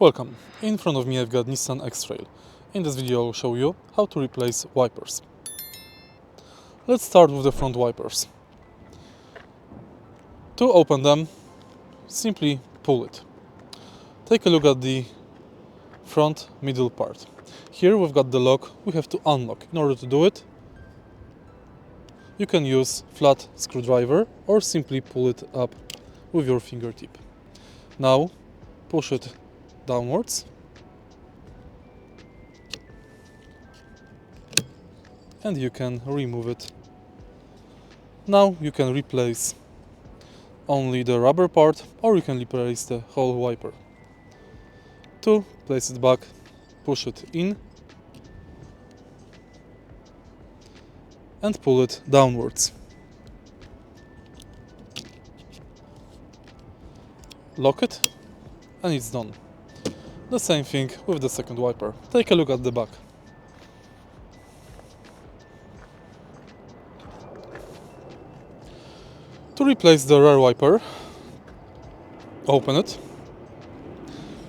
Welcome. In front of me I've got Nissan X-Trail. In this video I'll show you how to replace wipers. Let's start with the front wipers. To open them, simply pull it. Take a look at the front middle part. Here we've got the lock we have to unlock. In order to do it, you can use flat screwdriver or simply pull it up with your fingertip. Now push it downwards and you can remove it. Now you can replace only the rubber part or you can replace the whole wiper. To place it back, push it in and pull it downwards. Lock it and it's done. The same thing with the second wiper. Take a look at the back. To replace the rear wiper, open it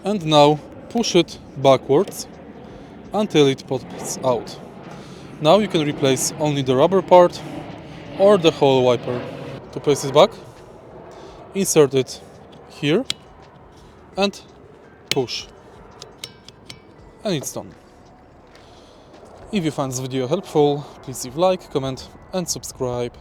and now push it backwards until it pops out. Now you can replace only the rubber part or the whole wiper. To place it back, insert it here and push. And it's done. If you find this video helpful, please leave a like, comment and subscribe.